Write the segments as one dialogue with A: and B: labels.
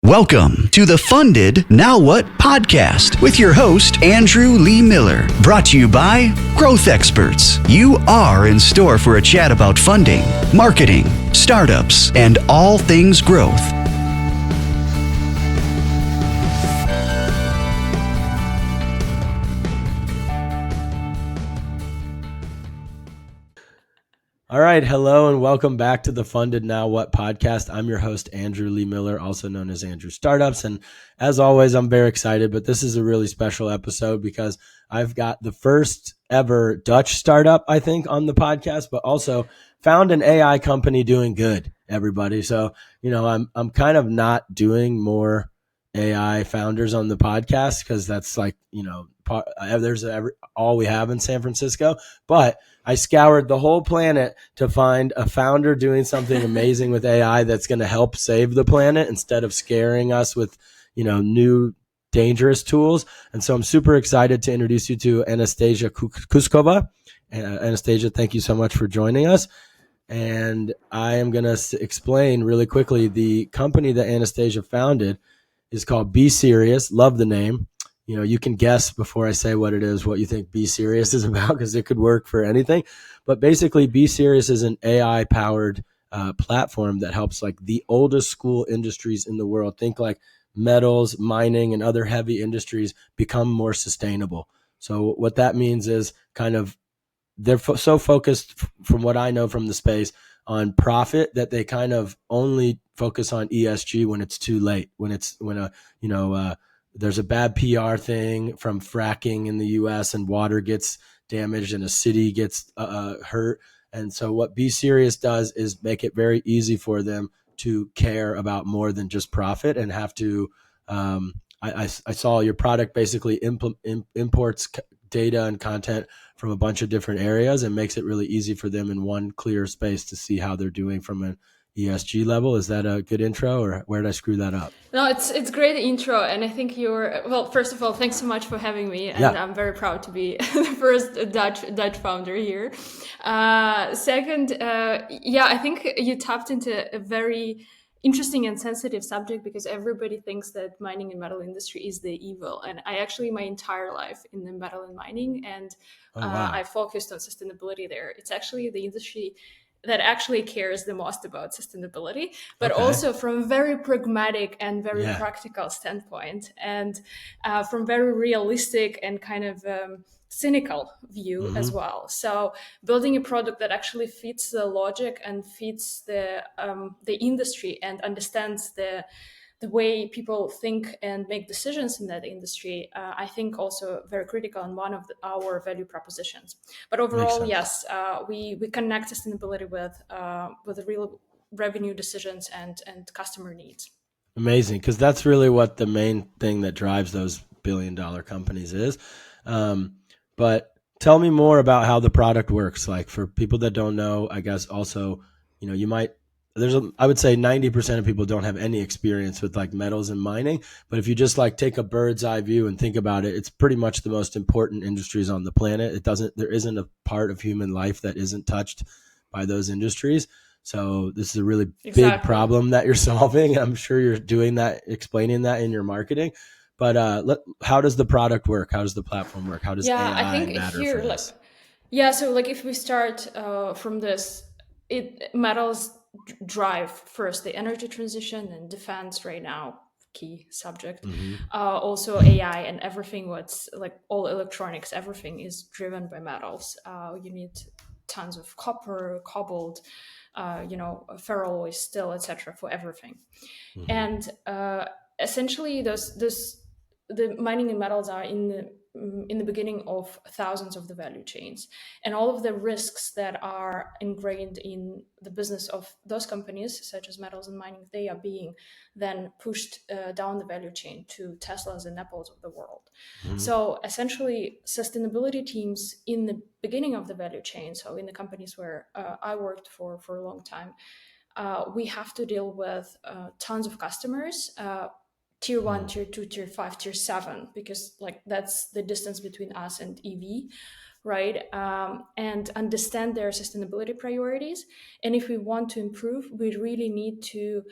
A: Welcome to the Funded Now What podcast with your host, Andrew Lee Miller. Brought to you by Growth Experts. You are in store for a chat about funding, marketing, startups, and all things growth.
B: All right. Hello and welcome back to the Funded Now What podcast. I'm your host, Andrew Lee Miller, also known as Andrew Startups. And as always, I'm very excited, but this is a really special episode because I've got the first ever Dutch startup, I think, on the podcast, but also found an AI company doing good, everybody. So, I'm kind of not doing more AI founders on the podcast because that's like, there's all we have in San Francisco, but I scoured the whole planet to find a founder doing something amazing with AI that's going to help save the planet instead of scaring us with, new dangerous tools. And so I'm super excited to introduce you to Anastasia Kuskova. Anastasia, thank you so much for joining us. And I am going to explain really quickly the company that Anastasia founded is called BeSirius. Love the name. You can guess before I say what it is, what you think BeSirius is about, because it could work for anything. But basically, BeSirius is an AI-powered platform that helps like the oldest school industries in the world, think like metals, mining, and other heavy industries, become more sustainable. So what that means is kind of they're so focused, from what I know from the space, on profit that they kind of only focus on ESG when it's too late, when there's a bad PR thing from fracking in the US and water gets damaged and a city gets hurt. And so what BeSirius does is make it very easy for them to care about more than just profit and have to, I saw your product basically imports data and content from a bunch of different areas and makes it really easy for them in one clear space to see how they're doing from an ESG level. Is that a good intro, or where did I screw that up?
C: No, it's great intro, and I think first of all, thanks so much for having me, and yeah. I'm very proud to be the first Dutch founder here. Second, I think you tapped into a very interesting and sensitive subject because everybody thinks that mining and metal industry is the evil, and I actually my entire life in the metal and mining, and I focused on sustainability there. It's actually the industry that actually cares the most about sustainability, but also from a very pragmatic and very practical standpoint, and from very realistic and kind of cynical view as well. So building a product that actually fits the logic and fits the industry and understands the way people think and make decisions in that industry, I think also very critical and one of our value propositions. But overall, yes, we connect sustainability with real revenue decisions and customer needs.
B: Amazing, because that's really what the main thing that drives those billion-dollar companies is. But tell me more about how the product works. Like for people that don't know, I guess also, I would say 90% of people don't have any experience with like metals and mining, but if you just like take a bird's eye view and think about it, it's pretty much the most important industries on the planet. There isn't a part of human life that isn't touched by those industries. So this is a really big problem that you're solving. I'm sure you're doing that, explaining that in your marketing. But how does the product work? How does the platform work? How does AI matter for this?
C: So like if we start from this, metals drive first the energy transition and defense right now, key subject. Also AI and everything, what's like all electronics, everything is driven by metals. You need tons of copper, cobalt, ferroalloy, steel, etc. for everything. And essentially the mining and metals are in the beginning of thousands of the value chains, and all of the risks that are ingrained in the business of those companies such as metals and mining, they are being then pushed down the value chain to Teslas and Apples of the world. So essentially sustainability teams in the beginning of the value chain, so in the companies where I worked for a long time, we have to deal with tons of customers, tier 1, tier 2, tier 5, tier 7, because like that's the distance between us and EV, right? And understand their sustainability priorities. And if we want to improve, we really need to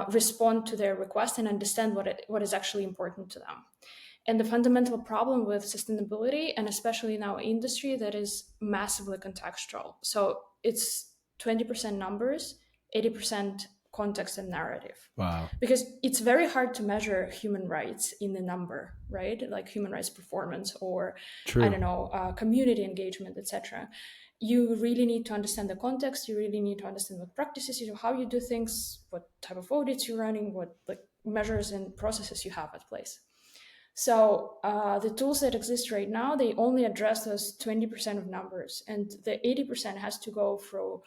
C: respond to their request and understand what is actually important to them. And the fundamental problem with sustainability, and especially in our industry, that is massively contextual. So it's 20% numbers, 80% context and narrative.
B: Wow.
C: Because it's very hard to measure human rights in the number, right? Like human rights performance or,
B: True.
C: I don't know, community engagement, etc. You really need to understand the context. You really need to understand what practices you do, how you do things, what type of audits you're running, what like measures and processes you have at place. So the tools that exist right now, they only address those 20% of numbers, and the 80% has to go through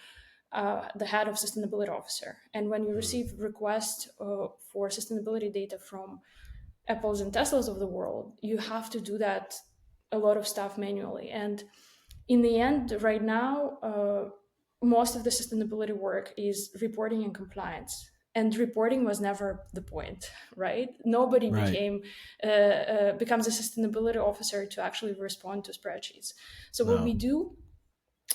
C: the head of sustainability officer. And when you receive requests for sustainability data from Apples and Teslas of the world, you have to do that a lot of stuff manually. And in the end, right now, most of the sustainability work is reporting and compliance. And reporting was never the point, right? Nobody becomes a sustainability officer to actually respond to spreadsheets. So what we do,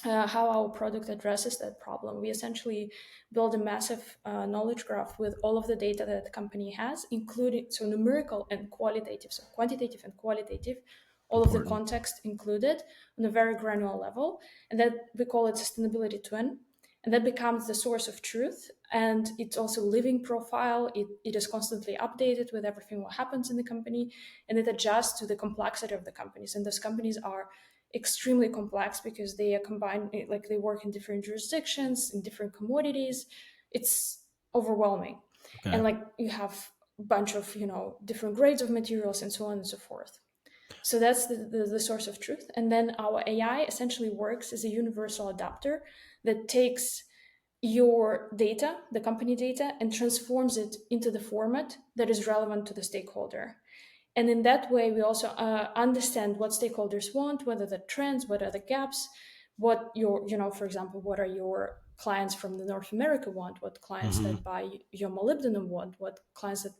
C: how our product addresses that problem, we essentially build a massive knowledge graph with all of the data that the company has, including so numerical and qualitative, so quantitative and qualitative, all of the context included on a very granular level, and that we call it sustainability twin. And that becomes the source of truth. And it's also living profile. It is constantly updated with everything what happens in the company, and it adjusts to the complexity of the companies. And those companies are extremely complex because they are combined, like they work in different jurisdictions, in different commodities. It's overwhelming. Okay. And like you have a bunch of, different grades of materials and so on and so forth. So that's the source of truth. And then our AI essentially works as a universal adapter that takes your data, the company data, and transforms it into the format that is relevant to the stakeholder. And in that way, we also understand what stakeholders want, what are the trends, what are the gaps, what your, for example, what are your clients from the North America want, what clients that buy your molybdenum want, what clients that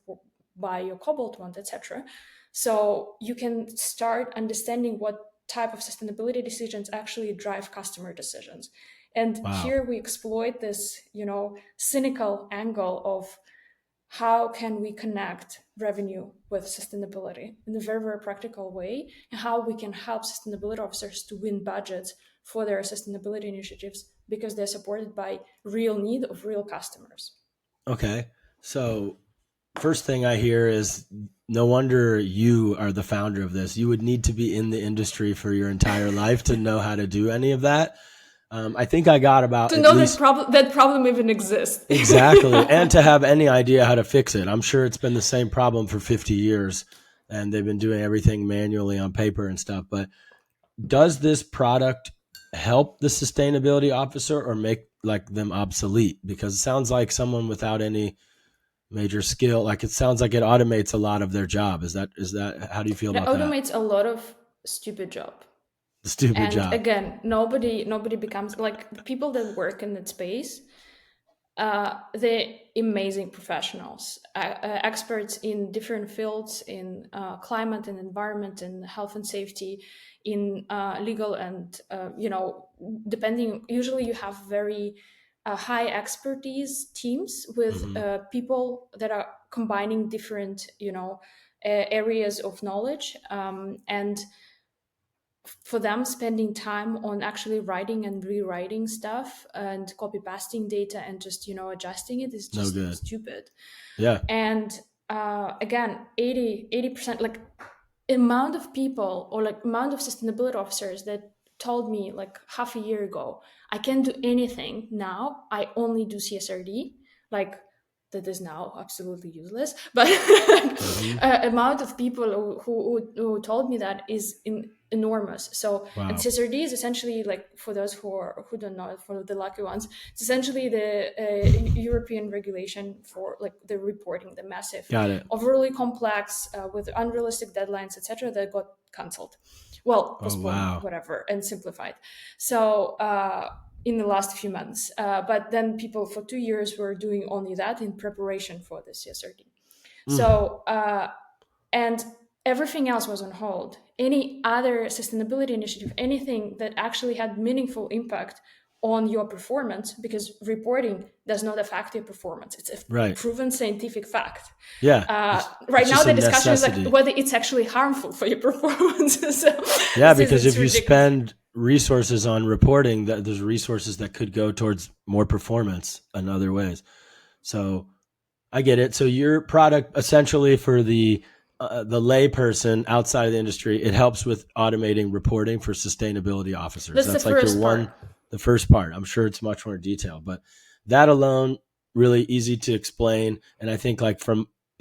C: buy your cobalt want, etc. So you can start understanding what type of sustainability decisions actually drive customer decisions. And here we exploit this, cynical angle of how can we connect revenue with sustainability in a very, very practical way, and how we can help sustainability officers to win budgets for their sustainability initiatives because they're supported by real need of real customers.
B: Okay. So first thing I hear is no wonder you are the founder of this. You would need to be in the industry for your entire life to know how to do any of that. I think I got about
C: to know that problem even exists.
B: Exactly. And to have any idea how to fix it. I'm sure it's been the same problem for 50 years and they've been doing everything manually on paper and stuff. But does this product help the sustainability officer or make like them obsolete? Because it sounds like someone without any major skill, like it sounds like it automates a lot of their job. Is that how do you feel about that?
C: It automates a lot of stupid job.
B: And
C: again, nobody becomes like the people that work in that space. They're amazing professionals, experts in different fields, in climate and environment, and health and safety, in legal and depending. Usually, you have very high expertise teams with people that are combining different areas of knowledge and for them spending time on actually writing and rewriting stuff and copy pasting data and just adjusting it is just stupid. And again, 80% like amount of people or like amount of sustainability officers that told me like half a year ago, I can't do anything now, I only do CSRD, like that is now absolutely useless. But amount of people who told me that is enormous. So and CSRD is essentially, like for those who don't know, for the lucky ones, it's essentially the European regulation for like the reporting, the massive, overly complex with unrealistic deadlines, etc. that got cancelled. Well, postponed, whatever, and simplified. So in the last few months. But then people for 2 years were doing only that in preparation for the CSRD. So, and everything else was on hold. Any other sustainability initiative, anything that actually had meaningful impact on your performance, because reporting does not affect your performance. It's a proven scientific fact.
B: Yeah.
C: Right now, the discussion is like whether it's actually harmful for your performance.
B: Because if you spend resources on reporting, that there's resources that could go towards more performance in other ways. So I get it. So your product essentially for the lay person outside of the industry, it helps with automating reporting for sustainability officers.
C: That's like
B: the first part. I'm sure it's much more detailed, but that alone, really easy to explain. And I think like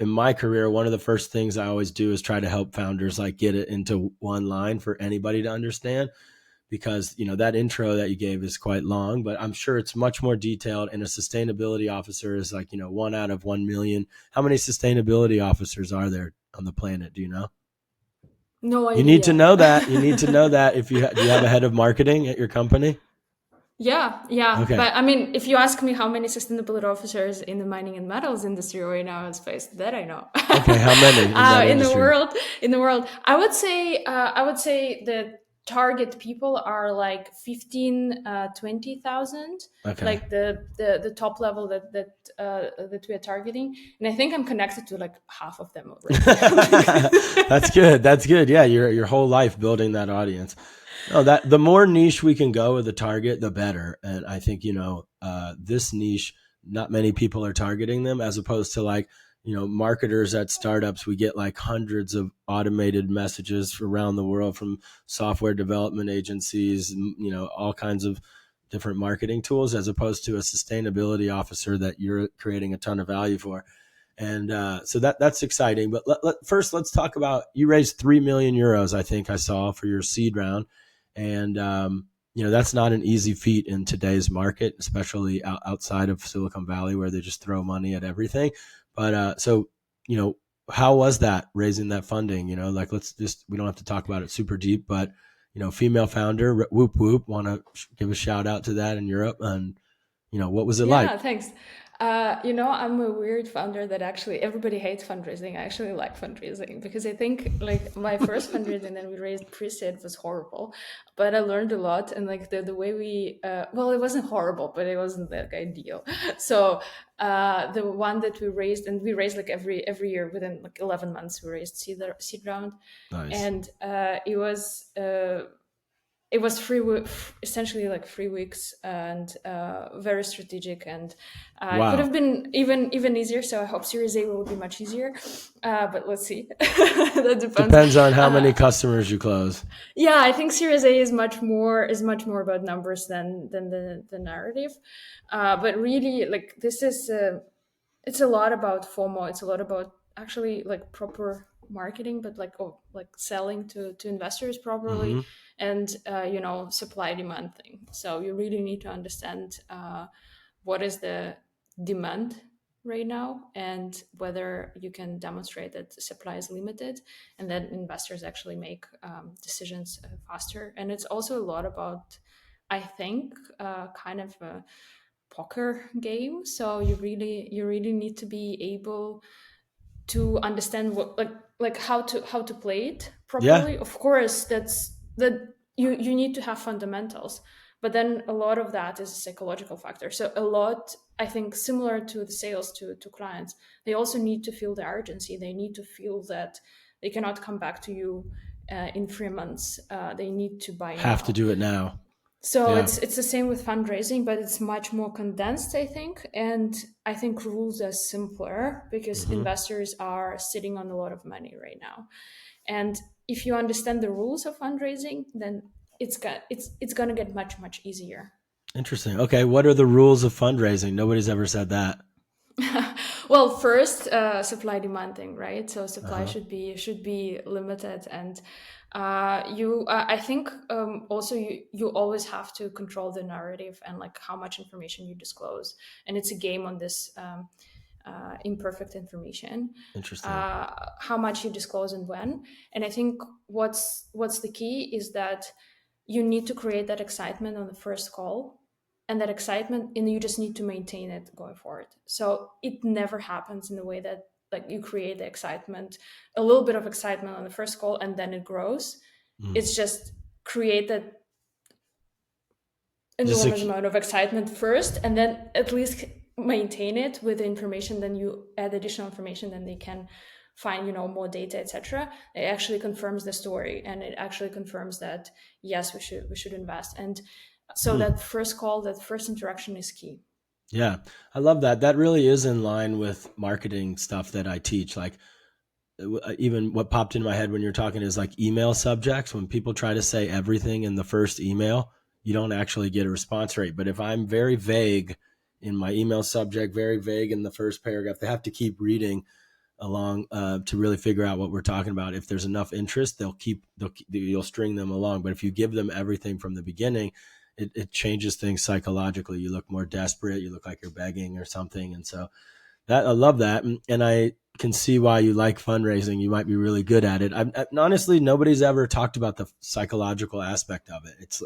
B: in my career, one of the first things I always do is try to help founders like get it into one line for anybody to understand, because that intro that you gave is quite long, but I'm sure it's much more detailed. And a sustainability officer is like 1 out of 1 million. How many sustainability officers are there on the planet? Do you know?
C: No idea.
B: You need to know that. You need to know that. Do you have a head of marketing at your company?
C: Yeah.
B: Okay.
C: But I mean, if you ask me how many sustainability officers in the mining and metals industry right now in space, that I know.
B: Okay, how many
C: in the world? I would say the target people are like 20,000.
B: Okay.
C: Like the top level that we are targeting, and I think I'm connected to like half of them already.
B: That's good. Yeah, your whole life building that audience. No, that the more niche we can go with the target, the better. And I think this niche, not many people are targeting them, as opposed to like marketers at startups. We get like hundreds of automated messages around the world from software development agencies, all kinds of different marketing tools, as opposed to a sustainability officer that you're creating a ton of value for. And so that's exciting. But first, let's talk about, you raised 3 million euros, I think I saw, for your seed round. And, that's not an easy feat in today's market, especially outside of Silicon Valley, where they just throw money at everything. But how was that, raising that funding? Like, we don't have to talk about it super deep, but, female founder, whoop, whoop, want to give a shout out to that in Europe. And, what was it like?
C: Yeah, thanks. I'm a weird founder that actually everybody hates fundraising. I actually like fundraising because I think like my first fundraising that we raised pre-seed was horrible, but I learned a lot. And like the way we, it wasn't horrible, but it wasn't like ideal. So the one that we raised, and we raised like every year within like 11 months, we raised seed round.
B: Nice.
C: And it was essentially like 3 weeks, and very strategic, and
B: Wow.
C: It could have been even easier. So I hope Series A will be much easier, but let's see. That
B: depends on how many customers you close.
C: Yeah, I think Series A is much more about numbers than the narrative. But really, like this is it's a lot about FOMO. It's a lot about actually like proper marketing, but like selling to investors properly.
B: Mm-hmm.
C: And supply demand thing. So you really need to understand what is the demand right now, and whether you can demonstrate that supply is limited, and then investors actually make decisions faster. And it's also a lot about, I think, kind of a poker game. So you really need to be able to understand what like how to play it properly.
B: Yeah.
C: Of course, you need to have fundamentals, but then a lot of that is a psychological factor. So a lot, I think, similar to the sales to clients, they also need to feel the urgency. They need to feel that they cannot come back to you in 3 months. They need to buy
B: have
C: now.
B: to do it now.
C: So it's the same with fundraising, but it's much more condensed, I think. And I think rules are simpler because investors are sitting on a lot of money right now. And if you understand the rules of fundraising, then it's going to get much, much easier.
B: Interesting. Okay. What are the rules of fundraising? Nobody's ever said that.
C: Well, first, supply demand thing, right? So supply should be limited, and I think also you always have to control the narrative and like how much information you disclose, and it's a game on this imperfect information.
B: Interesting.
C: How much you disclose and when. And I think what's the key is that you need to create that excitement on the first call. And that excitement, and you just need to maintain it going forward. So it never happens in the way that like you create the excitement, a little bit of excitement on the first call, and then it grows. It's just create that enormous amount of excitement first, and then at least maintain it with the information. Then you add additional information, then they can find more data, etc. It actually confirms the story, and it actually confirms that yes, we should invest. And so that first call, that first interaction is key.
B: Yeah, I love that. That really is in line with marketing stuff that I teach. Like, even what popped in my head when you're talking is like email subjects. When people try to say everything in the first email, you don't actually get a response rate. But if I'm very vague in my email subject, very vague in the first paragraph, they have to keep reading along to really figure out what we're talking about. If there's enough interest, you'll string them along. But if you give them everything from the beginning, it changes things psychologically. You look more desperate. You look like you're begging or something. And so I love that. And I can see why you like fundraising. You might be really good at it. Honestly, nobody's ever talked about the psychological aspect of it. It's,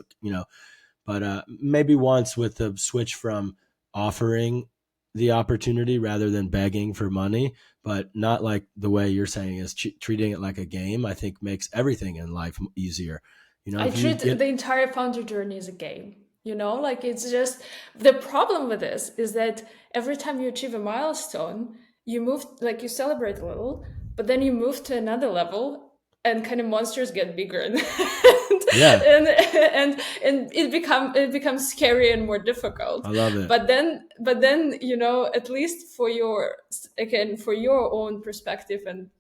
B: but maybe once with the switch from offering the opportunity rather than begging for money, but not like the way you're saying is treating it like a game, I think makes everything in life easier.
C: I treat the entire founder journey as a game. Like, it's just, the problem with this is that every time you achieve a milestone, you move, like, you celebrate a little, but then you move to another level, and kind of monsters get bigger, and it becomes scary and more difficult.
B: I love it.
C: But then at least for your own perspective and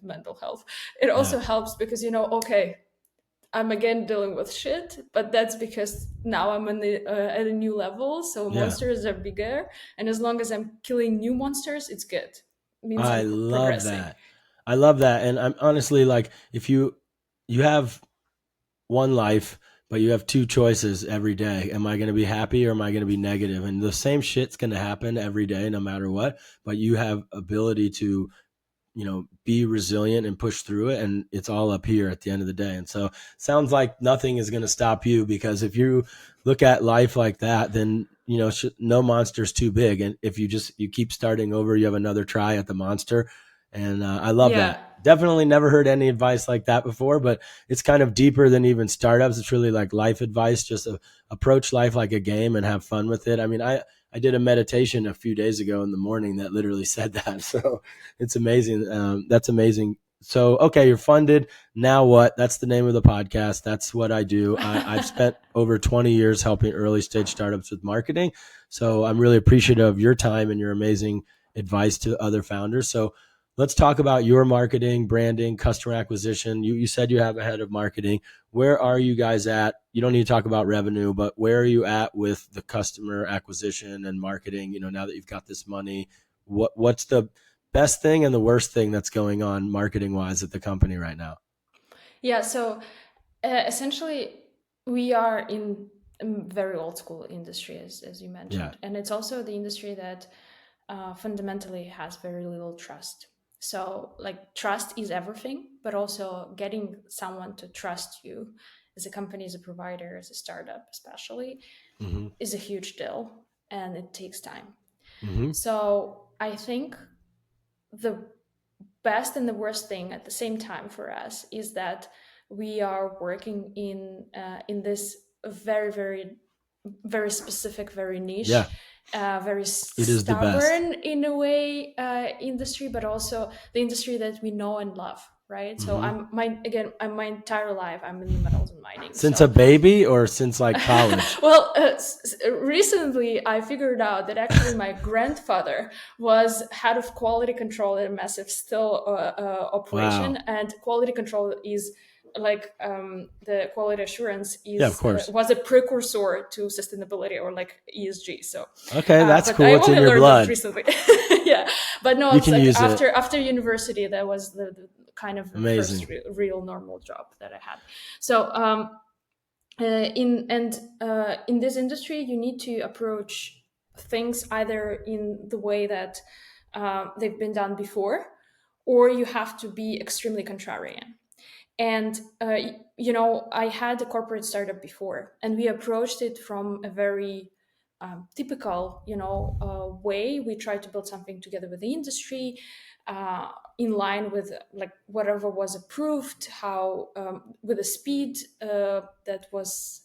C: mental health, it also helps, because okay, I'm again dealing with shit, but that's because now I'm at a new level. So monsters are bigger, and as long as I'm killing new monsters, it's good. It means
B: I love that. I love that. And I'm honestly, like, if you have one life, but you have two choices every day. Am I going to be happy, or am I going to be negative? And the same shit's going to happen every day, no matter what. But you have ability to be resilient and push through it. And it's all up here at the end of the day. And so sounds like nothing is going to stop you, because if you look at life like that, then, no monster's too big. And if you keep starting over, you have another try at the monster. And I love that. Definitely never heard any advice like that before, but it's kind of deeper than even startups. It's really like life advice, just approach life like a game and have fun with it. I mean, I did a meditation a few days ago in the morning that literally said that. So it's amazing. That's amazing. So, okay, you're funded. Now what? That's the name of the podcast. That's what I do. I've spent over 20 years helping early stage startups with marketing. So I'm really appreciative of your time and your amazing advice to other founders. So let's talk about your marketing, branding, customer acquisition. You said you have a head of marketing. Where are you guys at? You don't need to talk about revenue, but where are you at with the customer acquisition and marketing? Now that you've got this money, what's the best thing and the worst thing that's going on marketing wise at the company right now?
C: Yeah. So essentially, we are in a very old school industry, as you mentioned. And it's also the industry that fundamentally has very little trust. So, like, trust is everything, but also getting someone to trust you as a company, as a provider, as a startup especially, is a huge deal, and it takes time. So I think the best and the worst thing at the same time for us is that we are working in this very, very, very specific, very niche, very stubborn in a way industry, but also the industry that we know and love, right? So I'm my entire life I'm in the metals and mining.
B: Since a baby, or since like college?
C: Well, recently I figured out that actually my grandfather was head of quality control at a massive steel operation. Wow. And quality control is like the quality assurance is
B: of course.
C: Was a precursor to sustainability, or like ESG. So
B: okay, that's cool. It's in your blood.
C: Recently. Yeah, but no, it's like after university, that was the kind of
B: amazing
C: first real normal job that I had. So in this industry, you need to approach things either in the way that they've been done before, or you have to be extremely contrarian. And I had a corporate startup before, and we approached it from a very typical way. We tried to build something together with the industry, in line with like whatever was approved, how with a speed that was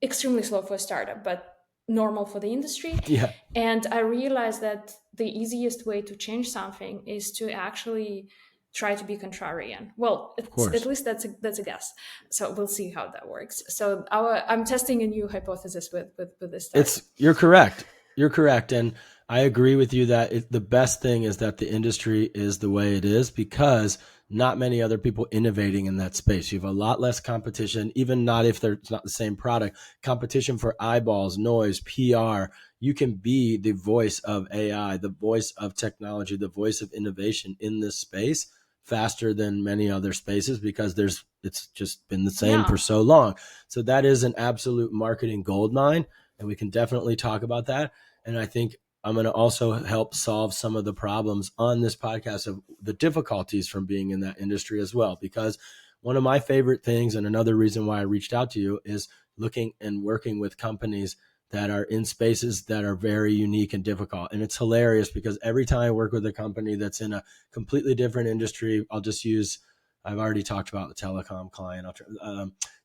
C: extremely slow for a startup, but normal for the industry.
B: Yeah.
C: And I realized that the easiest way to change something is to actually try to be contrarian. Well,
B: Of course.
C: at least that's a guess. So we'll see how that works. So I'm testing a new hypothesis with this stuff.
B: You're correct. You're correct. And I agree with you that the best thing is that the industry is the way it is, because not many other people innovating in that space. You have a lot less competition, even not if it's not the same product. Competition for eyeballs, noise, PR. You can be the voice of AI, the voice of technology, the voice of innovation in this space faster than many other spaces, because it's just been the same for so long. So that is an absolute marketing goldmine, and we can definitely talk about that. And I think I'm going to also help solve some of the problems on this podcast of the difficulties from being in that industry as well. Because one of my favorite things, and another reason why I reached out to you, is looking and working with companies that are in spaces that are very unique and difficult. And it's hilarious because every time I work with a company that's in a completely different industry, I've already talked about the telecom client,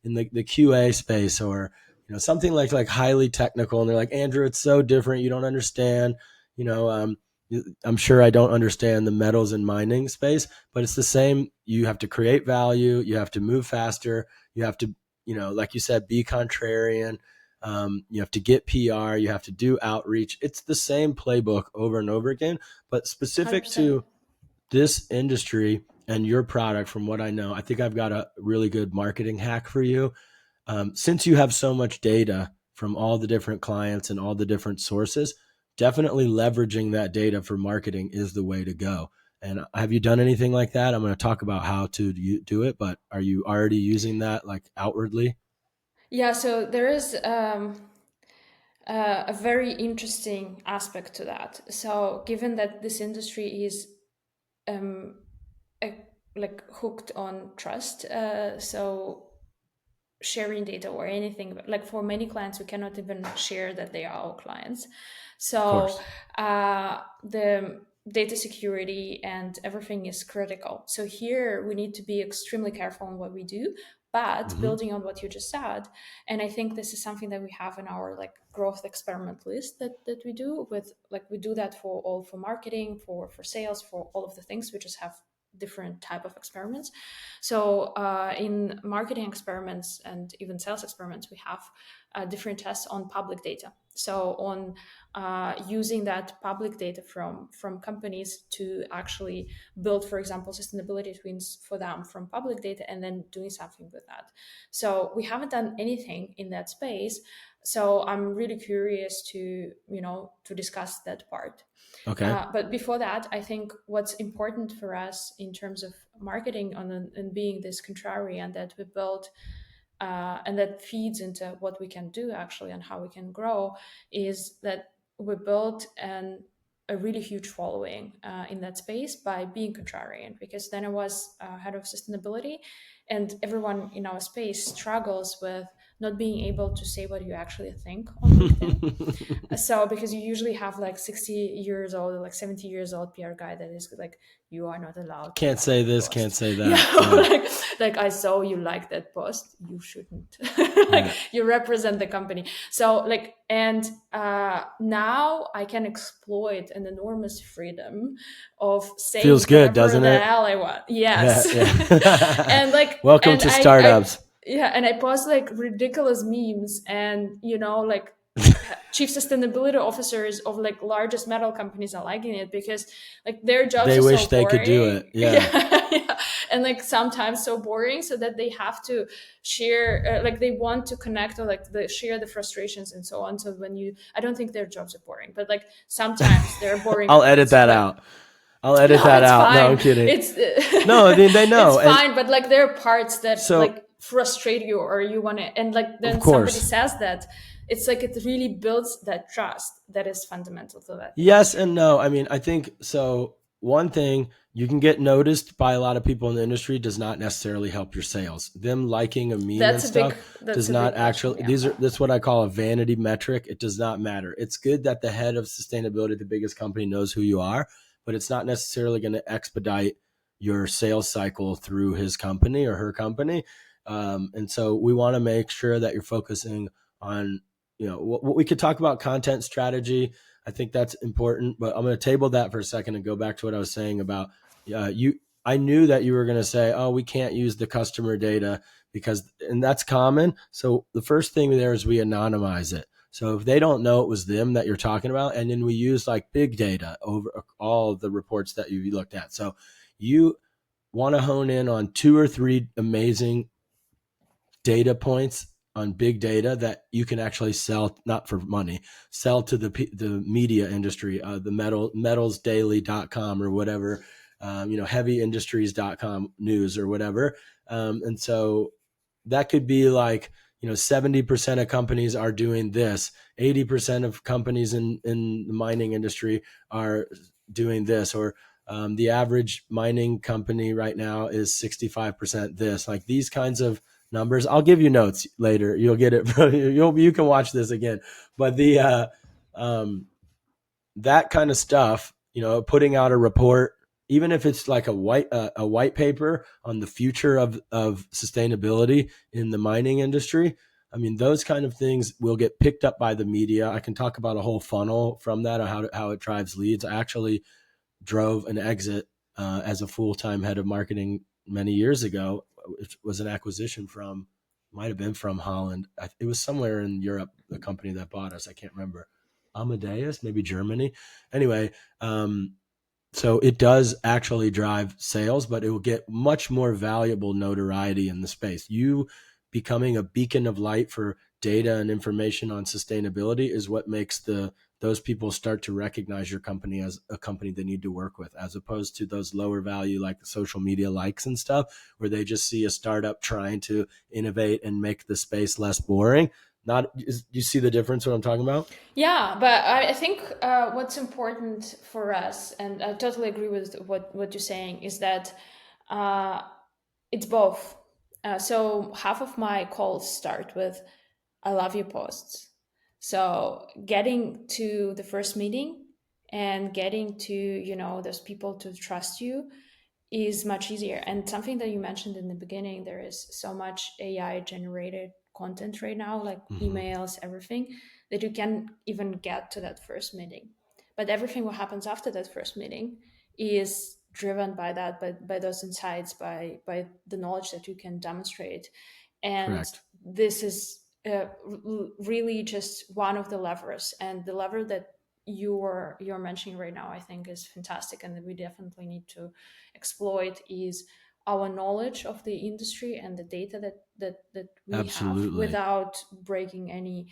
B: in the QA space, or something like highly technical, and they're like, Andrew, it's so different. You don't understand. I'm sure I don't understand the metals and mining space, but it's the same. You have to create value. You have to move faster. You have to, like you said, be contrarian. You have to get PR. You have to do outreach. It's the same playbook over and over again, but specific
C: 100%.
B: to this industry and your product. From what I know, I think I've got a really good marketing hack for you. Since you have so much data from all the different clients and all the different sources, definitely leveraging that data for marketing is the way to go. And have you done anything like that? I'm going to talk about how to do it, but are you already using that like outwardly?
C: Yeah, so there is a very interesting aspect to that. So given that this industry is um, like hooked on trust, so sharing data or anything, like for many clients we cannot even share that they are our clients. So the data security and everything is critical. So here we need to be extremely careful on what we do, but building on what you just said, and I think this is something that we have in our like growth experiment list that we do with, like, we do that for marketing, for sales, for all of the things. We just have different type of experiments. So in marketing experiments and even sales experiments, we have different tests on public data. So on using that public data from companies to actually build, for example, sustainability twins for them from public data, and then doing something with that. So we haven't done anything in that space. So I'm really curious to discuss that part.
B: Okay.
C: But before that, I think what's important for us in terms of marketing and being this contrarian that we built, and that feeds into what we can do actually and how we can grow, is that we built a really huge following in that space by being contrarian. Because then I was head of sustainability, and everyone in our space struggles with not being able to say what you actually think on LinkedIn. So because you usually have like 60 years old or like 70 years old PR guy that is like, you are not allowed to
B: Can't say this,
C: post.
B: can't say that.
C: Yeah. like I saw you like that post, you shouldn't. You represent the company. So like, and now I can exploit an enormous freedom of saying
B: Feels good, doesn't
C: the
B: it?
C: hell I want. Yes.
B: Yeah.
C: And like,
B: welcome
C: and
B: to startups.
C: and I post like ridiculous memes, and like chief sustainability officers of like largest metal companies are liking it because like their jobs
B: They
C: are
B: wish
C: so
B: they
C: boring.
B: could do it. Yeah.
C: And like sometimes so boring, so that they have to share like they want to connect, or like share the frustrations and so on. So I don't think their jobs are boring, but like sometimes they're boring.
B: I'll edit that out. No, I'm kidding. No, I mean, they know.
C: It's fine, but like there are parts that like frustrate you, or you want to, and like then somebody says that, it's like it really builds that trust that is fundamental to that.
B: Yes and no. I mean, I think so. One thing, you can get noticed by a lot of people in the industry does not necessarily help your sales. Them liking a meme and stuff does not actually, that's what I call a vanity metric. It does not matter. It's good that the head of sustainability, the biggest company, knows who you are, but it's not necessarily going to expedite your sales cycle through his company or her company. And so we want to make sure that you're focusing on, what we could talk about content strategy. I think that's important, but I'm going to table that for a second and go back to what I was saying about I knew that you were going to say, oh, we can't use the customer data and that's common. So the first thing there is we anonymize it. So if they don't know it was them that you're talking about, and then we use like big data over all of the reports that you looked at. So you want to hone in on 2 or 3 amazing data points on big data that you can actually sell, not for money, sell to the media industry, the metalsdaily.com or whatever, heavyindustries.com news or whatever. And so that could be like, 70% of companies are doing this. 80% of companies in the mining industry are doing this, or the average mining company right now is 65% this. Like these kinds of numbers. I'll give you notes later. You'll get it. You can watch this again. But that kind of stuff, putting out a report, even if it's like a white paper on the future of sustainability in the mining industry. I mean, those kind of things will get picked up by the media. I can talk about a whole funnel from that, or how it drives leads. I actually drove an exit as a full-time head of marketing many years ago. It was an acquisition might have been from Holland. It was somewhere in Europe, the company that bought us. I can't remember. Amadeus, maybe Germany. Anyway, so it does actually drive sales, but it will get much more valuable notoriety in the space. You becoming a beacon of light for data and information on sustainability is what makes those people start to recognize your company as a company they need to work with, as opposed to those lower value, like social media likes and stuff, where they just see a startup trying to innovate and make the space less boring. You see the difference what I'm talking about?
C: Yeah, but I think what's important for us, and I totally agree with what you're saying, is that it's both. So half of my calls start with, I love your posts. So getting to the first meeting and getting to, those people to trust you is much easier. And something that you mentioned in the beginning, there is so much AI generated content right now, like emails, everything, that you can even get to that first meeting. But everything what happens after that first meeting is driven by that, by those insights, by the knowledge that you can demonstrate. And
B: Correct.
C: this is really just one of the levers, and the lever that you're mentioning right now, I think, is fantastic, and that we definitely need to exploit, is our knowledge of the industry and the data that we
B: Absolutely.
C: have, without breaking any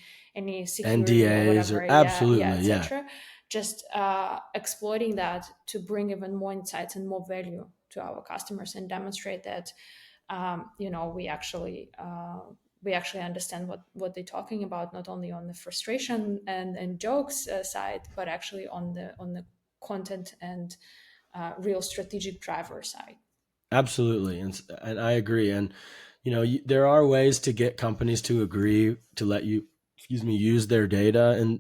C: security
B: NDAs
C: or whatever,
B: absolutely,
C: etc. Just exploiting that to bring even more insights and more value to our customers, and demonstrate that we actually understand what they're talking about, not only on the frustration and jokes side, but actually on the content and real strategic driver side.
B: Absolutely. And I agree. And, there are ways to get companies to agree to let you, use their data. And,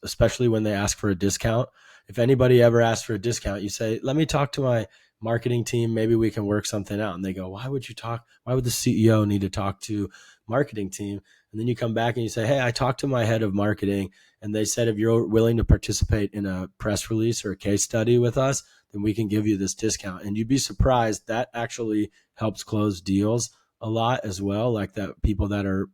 B: especially when they ask for a discount. If anybody ever asks for a discount, you say, let me talk to my marketing team. Maybe we can work something out. And they go, why would the CEO need to talk to marketing team? And then you come back and you say, hey, I talked to my head of marketing, and they said, if you're willing to participate in a press release or a case study with us, then we can give you this discount. And you'd be surprised, that actually helps close deals a lot as well. Like that, people that are,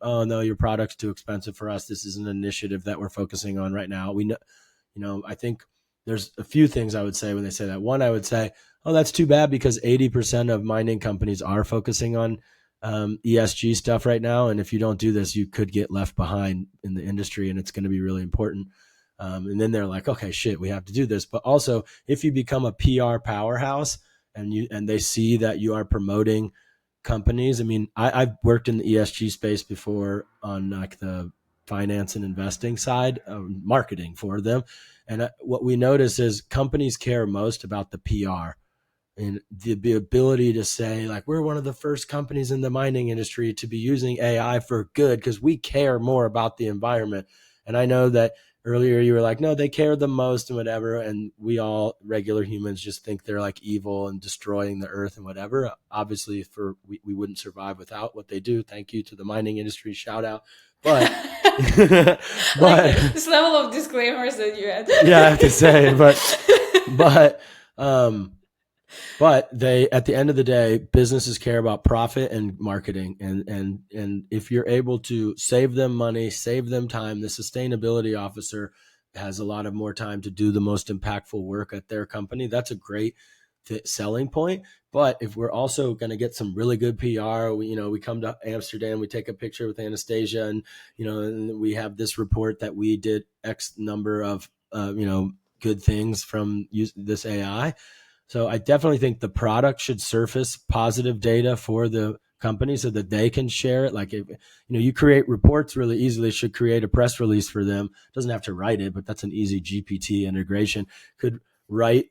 B: oh no, your product's too expensive for us. This is an initiative that we're focusing on right now. We know, I think there's a few things I would say when they say that. One, I would say, oh, that's too bad, because 80% of mining companies are focusing on ESG stuff right now. And if you don't do this, you could get left behind in the industry, and it's going to be really important. And then they're like, okay, shit, we have to do this. But also, if you become a PR powerhouse and they see that you are promoting companies. I mean, I've worked in the ESG space before on like the finance and investing side, marketing for them. And what we notice is companies care most about the PR and the ability to say, like, we're one of the first companies in the mining industry to be using AI for good because we care more about the environment. And I know that earlier you were like, no, they care the most and whatever. And we all regular humans just think they're like evil and destroying the earth and whatever. Obviously we wouldn't survive without what they do. Thank you to the mining industry, shout out. But,
C: like this level of disclaimers that you had.
B: Yeah, I have to say, but they, at the end of the day, businesses care about profit and marketing. And if you're able to save them money, save them time, the sustainability officer has a lot of more time to do the most impactful work at their company. That's a great selling point. But if we're also going to get some really good PR, we come to Amsterdam, we take a picture with Anastasia, and and we have this report that we did X number of good things from this AI. So I definitely think the product should surface positive data for the company so that they can share it. Like if you create reports really easily, should create a press release for them. Doesn't have to write it, but that's an easy GPT integration. Could write,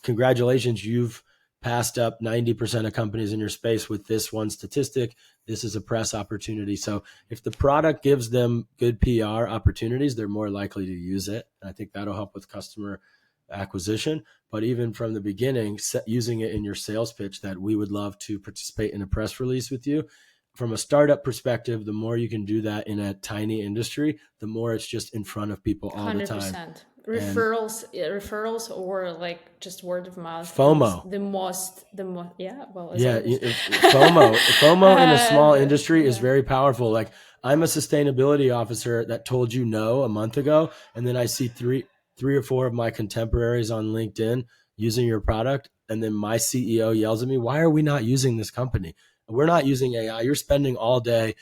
B: congratulations, you've passed up 90% of companies in your space with this one statistic. This is a press opportunity. So if the product gives them good PR opportunities, they're more likely to use it. And I think that'll help with customer acquisition. But even from the beginning, using it in your sales pitch that we would love to participate in a press release with you. From a startup perspective, the more you can do that in a tiny industry, the more it's just in front of people all 100%. The time.
C: Referrals or like just word of mouth.
B: FOMO.
C: The most, yeah. Well,
B: FOMO in a small industry is very powerful. Like I'm a sustainability officer that told you no a month ago. And then I see three or four of my contemporaries on LinkedIn using your product. And then my CEO yells at me, why are we not using this company? We're not using AI. You're spending all day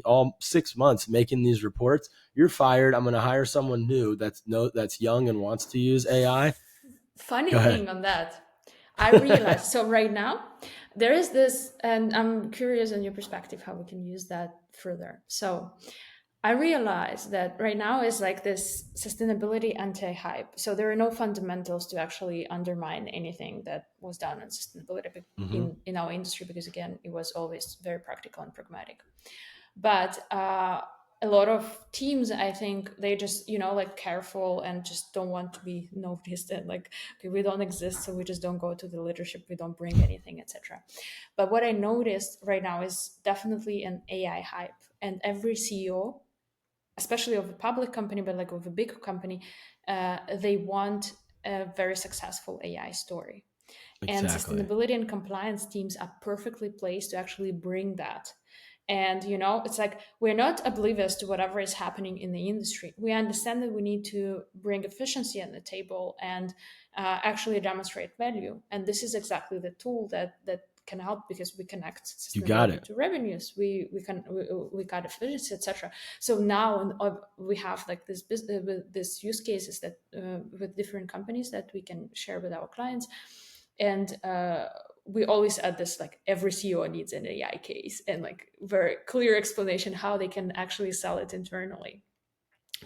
B: all 6 months making these reports. You're fired. I'm going to hire someone new that's young and wants to use AI.
C: Funny thing on that, I realized. So right now there is this, and I'm curious on your perspective how we can use that further. So I realized that right now is like this sustainability anti-hype. So there are no fundamentals to actually undermine anything that was done on sustainability in our industry, because again, it was always very practical and pragmatic. But a lot of teams, I think they just, like careful and just don't want to be noticed and like, okay, we don't exist, so we just don't go to the leadership, we don't bring anything, etc. But what I noticed right now is definitely an AI hype, and every CEO, especially of a public company, but like of a big company, they want a very successful AI story. Exactly. And sustainability and compliance teams are perfectly placed to actually bring that. And, it's like, we're not oblivious to whatever is happening in the industry. We understand that we need to bring efficiency on the table and actually demonstrate value. And this is exactly the tool that can help, because we connect sustainability to revenues, we got efficiency, etc. So now we have like this use cases that with different companies that we can share with our clients, and we always add this, like every CEO needs an AI case and like very clear explanation how they can actually sell it internally.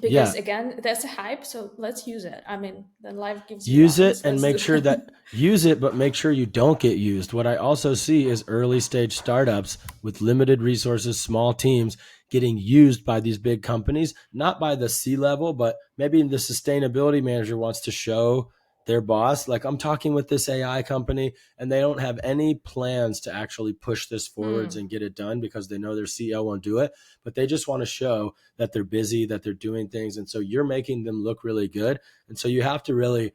C: Because again, that's a hype, so let's use it. I mean, then life gives you
B: use it and make sure that use it, but make sure you don't get used. What I also see is early stage startups with limited resources, small teams getting used by these big companies, not by the C-level, but maybe the sustainability manager wants to show their boss, like, I'm talking with this AI company, and they don't have any plans to actually push this forwards and get it done because they know their CEO won't do it, but they just want to show that they're busy, that they're doing things. And so you're making them look really good. And so you have to really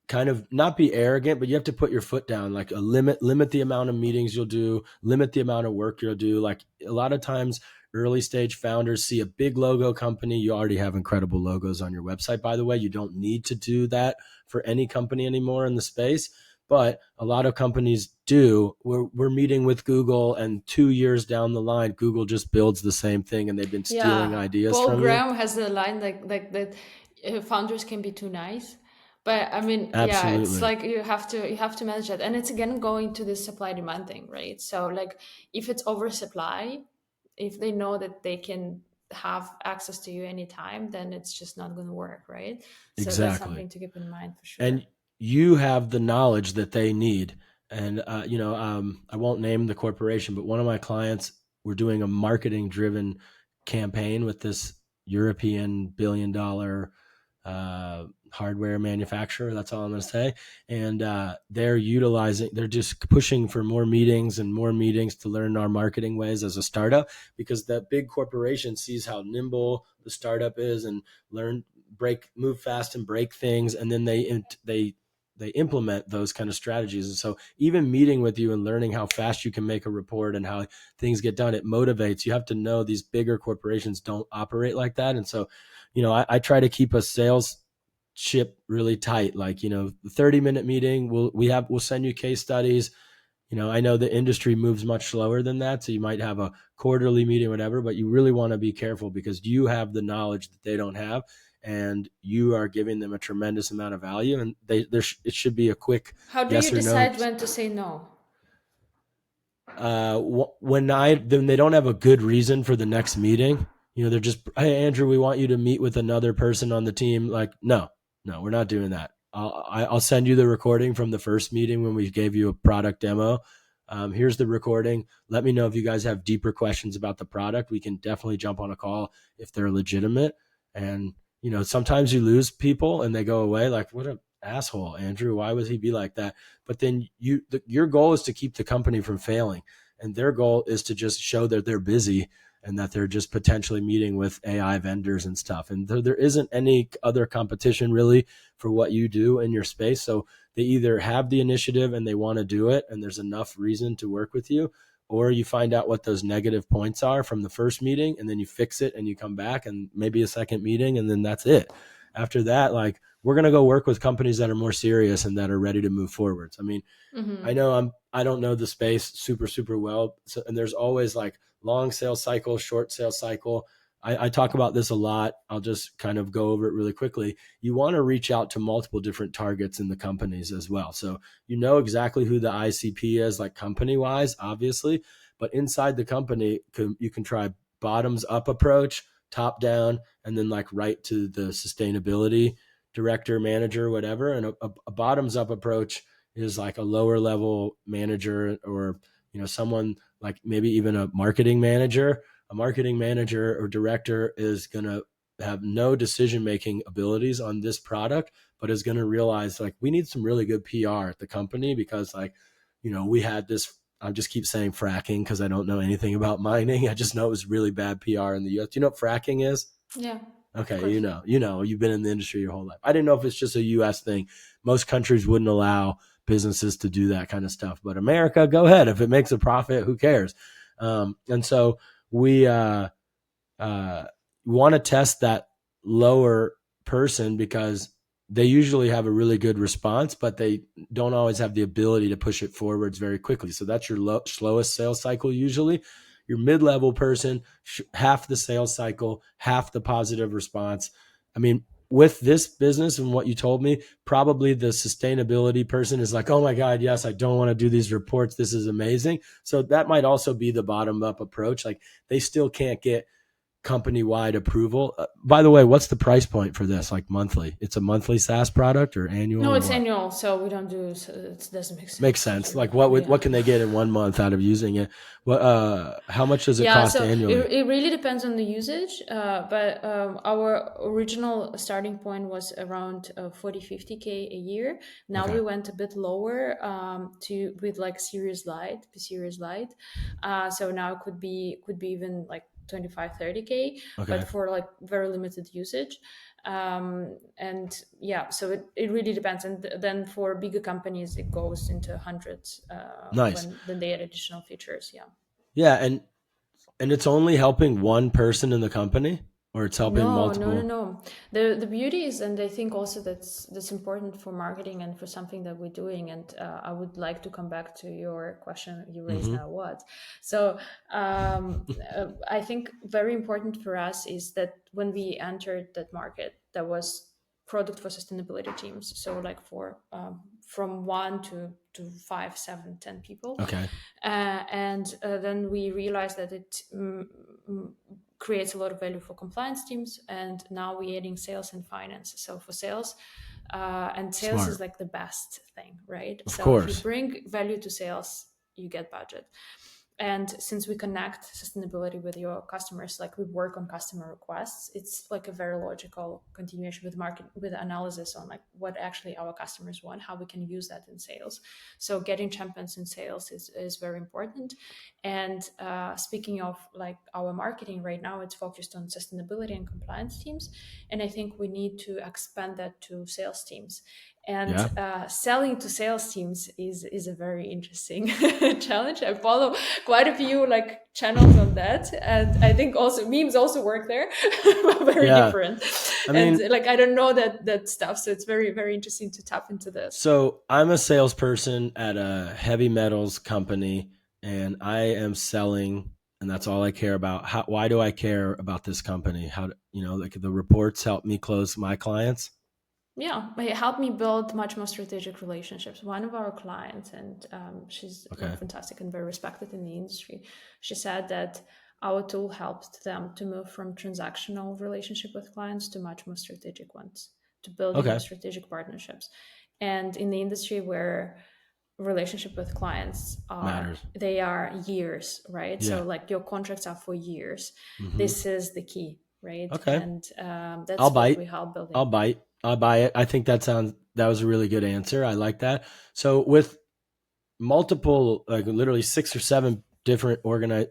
B: kind of not be arrogant, but you have to put your foot down, like limit the amount of meetings you'll do, limit the amount of work you'll do. Like a lot of times early stage founders see a big logo company. You already have incredible logos on your website, by the way. You don't need to do that for any company anymore in the space, but a lot of companies do. We're meeting with Google, and 2 years down the line, Google just builds the same thing, and they've been stealing ideas from you.
C: Paul Graham has a line like that, founders can be too nice. But I mean,
B: Absolutely.
C: It's like you have to manage that. And it's again going to this supply demand thing, right? So like if it's oversupply, if they know that they can have access to you anytime, then it's just not going to work, right? So
B: Exactly.
C: That's something to keep in mind for sure.
B: And you have the knowledge that they need. And, I won't name the corporation, but one of my clients, we're doing a marketing driven campaign with this European billion-dollar hardware manufacturer. That's all I'm going to say. And they're just pushing for more meetings to learn our marketing ways as a startup, because that big corporation sees how nimble the startup is and move fast and break things. And then they implement those kind of strategies. And so even meeting with you and learning how fast you can make a report and how things get done, it motivates. You have to know these bigger corporations don't operate like that. And so, I try to keep a sales ship really tight. Like, the 30-minute meeting, we'll send you case studies. I know the industry moves much slower than that. So you might have a quarterly meeting, whatever, but you really want to be careful because you have the knowledge that they don't have, and you are giving them a tremendous amount of value. And it should be a quick
C: How do
B: yes
C: you
B: or
C: decide
B: no.
C: when to say no?
B: When they don't have a good reason for the next meeting, they're just, hey, Andrew, we want you to meet with another person on the team. Like, no, we're not doing that. I'll send you the recording from the first meeting when we gave you a product demo. Here's the recording. Let me know if you guys have deeper questions about the product. We can definitely jump on a call if they're legitimate. And, sometimes you lose people and they go away. Like, what an asshole, Andrew. Why would he be like that? But then your goal is to keep the company from failing. And their goal is to just show that they're busy and that they're just potentially meeting with AI vendors and stuff. And there isn't any other competition really for what you do in your space. So they either have the initiative and they want to do it, and there's enough reason to work with you, or you find out what those negative points are from the first meeting, and then you fix it and you come back and maybe a second meeting, and then that's it. After that, like, we're going to go work with companies that are more serious and that are ready to move forwards. I mean, I know I don't know the space super, super well. So, and there's always like long sales cycle, short sales cycle. I talk about this a lot. I'll just kind of go over it really quickly. You want to reach out to multiple different targets in the companies as well. So you know exactly who the ICP is, like company wise, obviously, but inside the company, you can try bottoms up approach, top down, and then like right to the sustainability director, manager, whatever. And a bottoms up approach is like a lower level manager, or someone like maybe even a marketing manager or director is going to have no decision making abilities on this product, but is going to realize like we need some really good PR at the company because like we had this, I just keep saying fracking because I don't know anything about mining. I just know it was really bad PR in the US. Do you know what fracking is?
C: Yeah.
B: Okay, you've been in the industry your whole life. I didn't know if it's just a US thing. Most countries wouldn't allow businesses to do that kind of stuff, but America, go ahead. If it makes a profit, who cares? And so we want to test that lower person because they usually have a really good response, but they don't always have the ability to push it forwards very quickly. So that's your slowest sales cycle usually. Your mid-level person, half the sales cycle, half the positive response. I mean, with this business and what you told me, probably the sustainability person is like, oh my God, yes, I don't want to do these reports. This is amazing. So that might also be the bottom-up approach. Like they still can't get company-wide approval. By the way, what's the price point for this? Like monthly? It's a monthly SaaS product or annual?
C: No,
B: or
C: it's
B: what?
C: annual, so we don't do. So it doesn't make sense.
B: Makes sense. Like what can they get in 1 month out of using it? How much does it cost annually?
C: It really depends on the usage, but our original starting point was around 40-50K a year. Now we went a bit lower with like Sirius Lite, BeSirius Lite. So now it could be even like 25-30K, but for like very limited usage. And yeah, so it really depends. And then for bigger companies, it goes into hundreds when they add additional features. Yeah.
B: Yeah. And it's only helping one person in the company, or it's helping multiple?
C: No. The beauty is, and I think also that's important for marketing and for something that we're doing. And I would like to come back to your question you raised now. What? So I think very important for us is that when we entered that market, that was product for sustainability teams. So like for from 1 to 5, 7, 10 people.
B: Okay.
C: And then we realized that it creates a lot of value for compliance teams, and now we're adding sales and finance. So for sales, and sales is like the best thing, right?
B: Of
C: so
B: course.
C: if you bring value to sales, you get budget. And since we connect sustainability with your customers, like we work on customer requests, it's like a very logical continuation with market, with analysis on like what actually our customers want, how we can use that in sales. So getting champions in sales is very important. And speaking of like our marketing right now, it's focused on sustainability and compliance teams. And I think we need to expand that to sales teams. And selling to sales teams is a very interesting challenge. I follow quite a few like channels on that, and I think also memes also work there, very different. I mean, and like I don't know that stuff, so it's very, very interesting to tap into this.
B: So I'm a salesperson at a heavy metals company, and I am selling, and that's all I care about. Why do I care about this company? Like the reports help me close my clients.
C: Yeah, it helped me build much more strategic relationships. One of our clients, and she's fantastic and very respected in the industry, she said that our tool helped them to move from transactional relationship with clients to much more strategic ones, to building strategic partnerships. And in the industry where relationship with clients they are years, right? Yeah. So like your contracts are for years. Mm-hmm. This is the key, right? Okay. And that's what we help building.
B: I'll buy it. I think that was a really good answer. I like that. So with multiple, like literally 6 or 7 different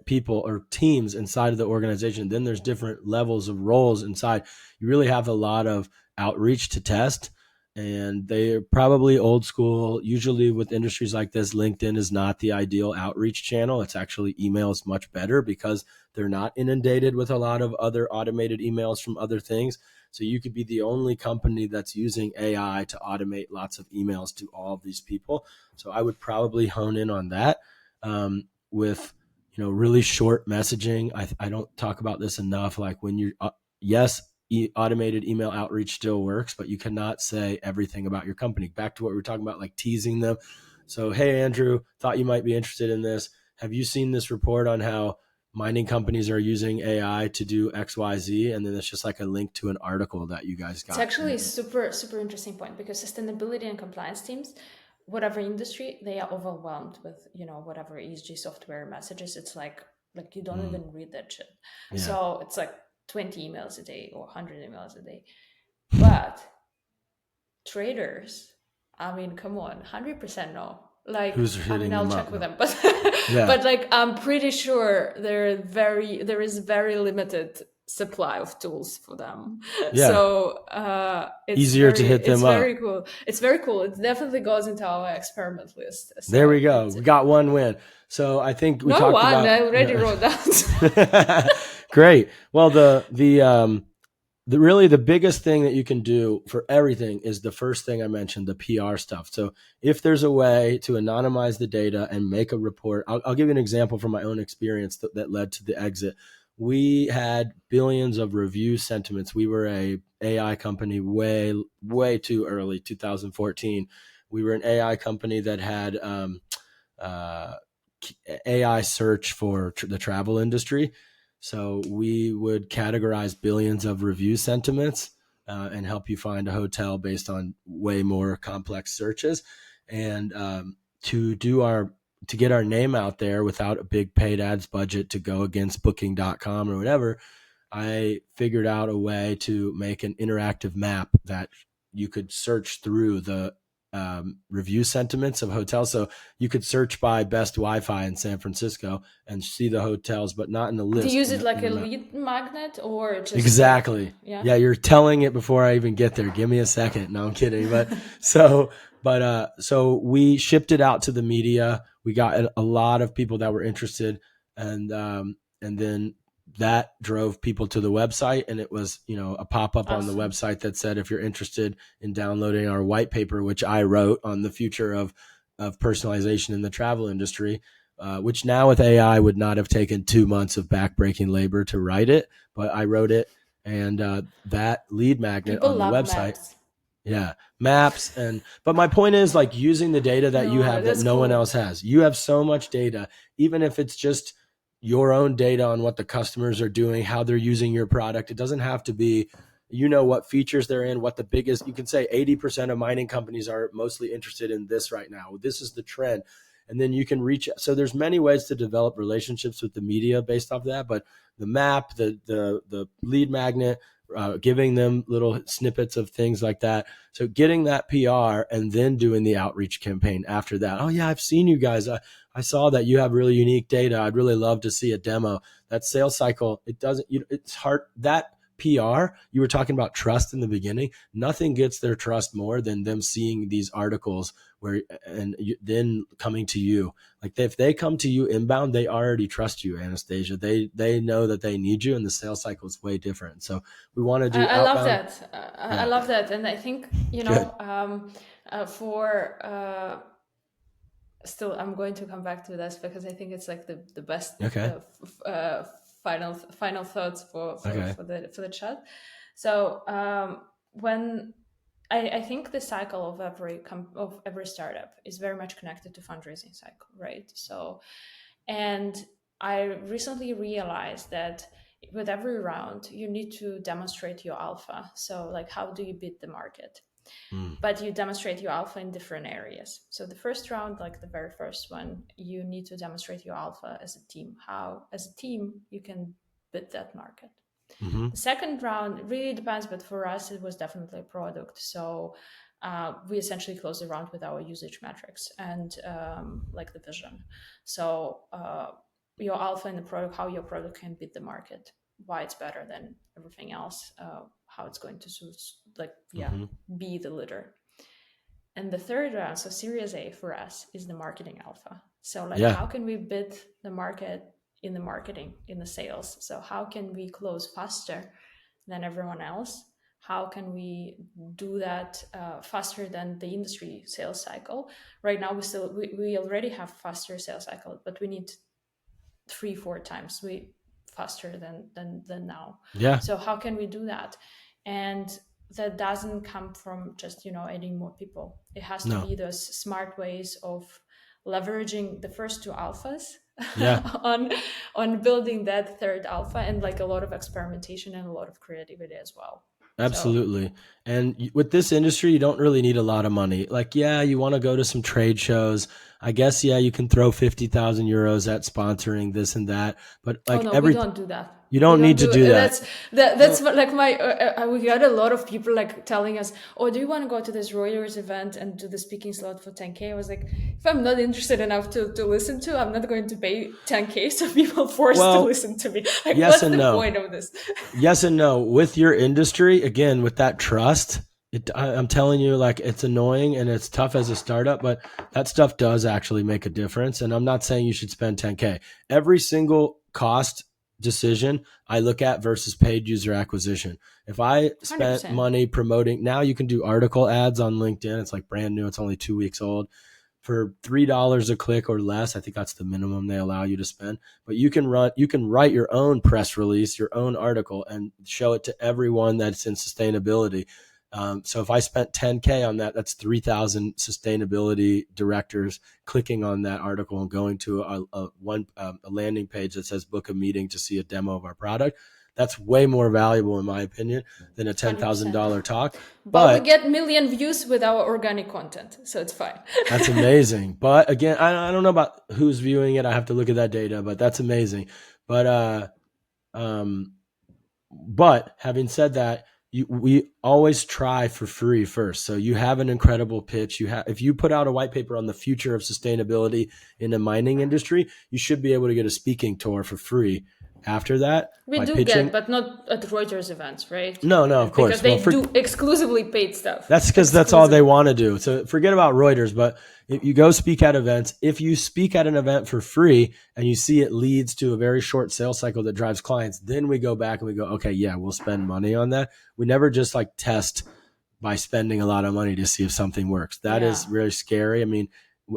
B: people or teams inside of the organization, then there's different levels of roles inside. You really have a lot of outreach to test, and they're probably old school. Usually with industries like this, LinkedIn is not the ideal outreach channel. It's actually email is much better because they're not inundated with a lot of other automated emails from other things. So you could be the only company that's using AI to automate lots of emails to all of these people. So I would probably hone in on that with, really short messaging. I don't talk about this enough. Like when you're, automated email outreach still works, but you cannot say everything about your company. Back to what we were talking about, like teasing them. So, hey, Andrew, thought you might be interested in this. Have you seen this report on how mining companies are using AI to do X, Y, Z? And then it's just like a link to an article that you guys got.
C: It's actually a super, super interesting point, because sustainability and compliance teams, whatever industry, they are overwhelmed with, whatever ESG software messages. It's like you don't even read that shit. Yeah. So it's like 20 emails a day or 100 emails a day. But traders, I mean, come on, 100% no. Like, I'll check with them, but but like I'm pretty sure there is very limited supply of tools for them. Yeah. So it's easier to hit them up. It's very cool. It definitely goes into our experiment list. So
B: there we go. We got one win. So I think we talked about.
C: I already wrote down.
B: Great. Well, really the biggest thing that you can do for everything is the first thing I mentioned, the PR stuff. So if there's a way to anonymize the data and make a report, I'll give you an example from my own experience that led to the exit. We had billions of review sentiments. We were a AI company way, way too early, 2014. We were an AI company that had AI search for the travel industry. So we would categorize billions of review sentiments and help you find a hotel based on way more complex searches. And to get our name out there without a big paid ads budget to go against booking.com or whatever, I figured out a way to make an interactive map that you could search through the review sentiments of hotels. So you could search by best Wi-Fi in San Francisco and see the hotels, but not in the list.
C: Do you use it like a lead magnet or just
B: exactly? Yeah, you're telling it before I even get there. Give me a second. No, I'm kidding. But so we shipped it out to the media. We got a lot of people that were interested, and then that drove people to the website, and it was, a pop-up on the website that said, if you're interested in downloading our white paper, which I wrote on the future of personalization in the travel industry, which now with AI would not have taken 2 months of backbreaking labor to write it, but I wrote it, and that lead magnet people on the website. Maps. Yeah, maps. But my point is, like, using the data that you have that no one else has. You have so much data, even if it's just your own data on what the customers are doing, how they're using your product. It doesn't have to be, what features they're in, what the biggest, you can say 80% of mining companies are mostly interested in this right now. This is the trend. And then you can reach. So there's many ways to develop relationships with the media based off of that. But the map, the lead magnet, giving them little snippets of things like that. So getting that PR and then doing the outreach campaign after that. Oh yeah, I've seen you guys. I saw that you have really unique data. I'd really love to see a demo. That sales cycle, it's hard. That PR, you were talking about trust in the beginning. Nothing gets their trust more than them seeing these articles then coming to you. Like if they come to you inbound, they already trust you, Anastasia. They know that they need you, and the sales cycle is way different. So we want to do
C: I
B: outbound.
C: love that. I love that. And I think, still, I'm going to come back to this because I think it's like the best final thoughts for the chat. So when I think the cycle of every startup is very much connected to fundraising cycle, right? So, and I recently realized that with every round, you need to demonstrate your alpha. So like, how do you beat the market? But you demonstrate your alpha in different areas. So the first round, like the very first one, you need to demonstrate your alpha as a team. How, as a team, you can beat that market. The second round really depends, but for us, it was definitely a product. So we essentially closed the round with our usage metrics and like the vision. So your alpha in the product, how your product can beat the market, why it's better than everything else, how it's going to be the leader. And the third round, so Series A for us, is the marketing alpha. So like, how can we beat the market in the marketing, in the sales? So how can we close faster than everyone else? How can we do that faster than the industry sales cycle? Right now, we already have faster sales cycle, but we need 3-4 times faster than now. Yeah. So how can we do that? And that doesn't come from just adding more people. It has to be those smart ways of leveraging the first two alphas on building that third alpha, and like a lot of experimentation and a lot of creativity as well.
B: Absolutely. So. And with this industry, you don't really need a lot of money. Like, you want to go to some trade shows. I guess, you can throw 50,000 euros at sponsoring this and that. But like
C: we don't do that.
B: You don't need to do that.
C: That's what, like we got a lot of people like telling us, oh, do you want to go to this Reuters event and do the speaking slot for 10K? I was like, if I'm not interested enough to listen to, I'm not going to pay 10K. So people forced to listen to me. Like, what's the point of this?
B: Yes and no. With your industry, again, with that trust, I'm telling you, like, it's annoying and it's tough as a startup, but that stuff does actually make a difference. And I'm not saying you should spend 10K. Every single cost decision I look at versus paid user acquisition. If I spent 100%. Money promoting, now you can do article ads on LinkedIn. It's like brand new. It's only 2 weeks old for $3 a click or less. I think that's the minimum they allow you to spend, but you can write your own press release, your own article, and show it to everyone that's in sustainability. So if I spent 10K on that, that's 3,000 sustainability directors clicking on that article and going to a landing page that says book a meeting to see a demo of our product. That's way more valuable, in my opinion, than a $10,000 talk.
C: But we get 1 million views with our organic content, so it's fine.
B: That's amazing. But again, I don't know about who's viewing it. I have to look at that data, but that's amazing. But having said that, we always try for free first. So you have an incredible pitch. If you put out a white paper on the future of sustainability in the mining industry, you should be able to get a speaking tour for free. After that,
C: we do pitching, but not at Reuters events, right?
B: No, of course.
C: Because they do exclusively paid stuff.
B: That's because that's all they want to do. So forget about Reuters, but if you go speak at events, if you speak at an event for free and you see it leads to a very short sales cycle that drives clients, then we go back and we go, okay, yeah, we'll spend money on that. We never just like test by spending a lot of money to see if something works. That is really scary. I mean,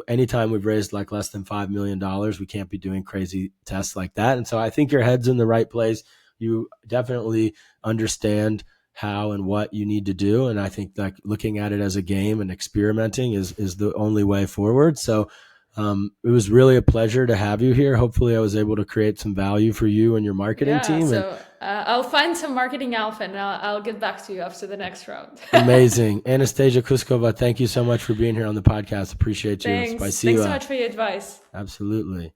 B: anytime we've raised like less than $5 million, we can't be doing crazy tests like that. And so I think your head's in the right place. You definitely understand how and what you need to do. And I think like looking at it as a game and experimenting is the only way forward. So it was really a pleasure to have you here. Hopefully I was able to create some value for you and your marketing team.
C: So I'll find some marketing alpha and I'll get back to you after the next round.
B: Amazing. Anastasia Kuskova, thank you so much for being here on the podcast. Appreciate you.
C: Thanks. Thanks so much for your advice.
B: Absolutely.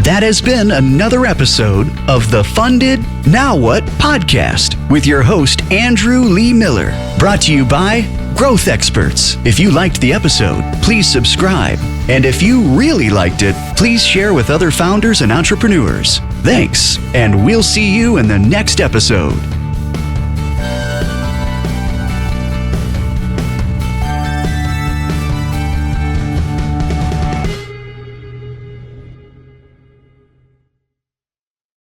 A: That has been another episode of the Funded Now What podcast with your host, Andrew Lee Miller, brought to you by Growth Experts. If you liked the episode, please subscribe. And if you really liked it, please share with other founders and entrepreneurs. Thanks, and we'll see you in the next episode.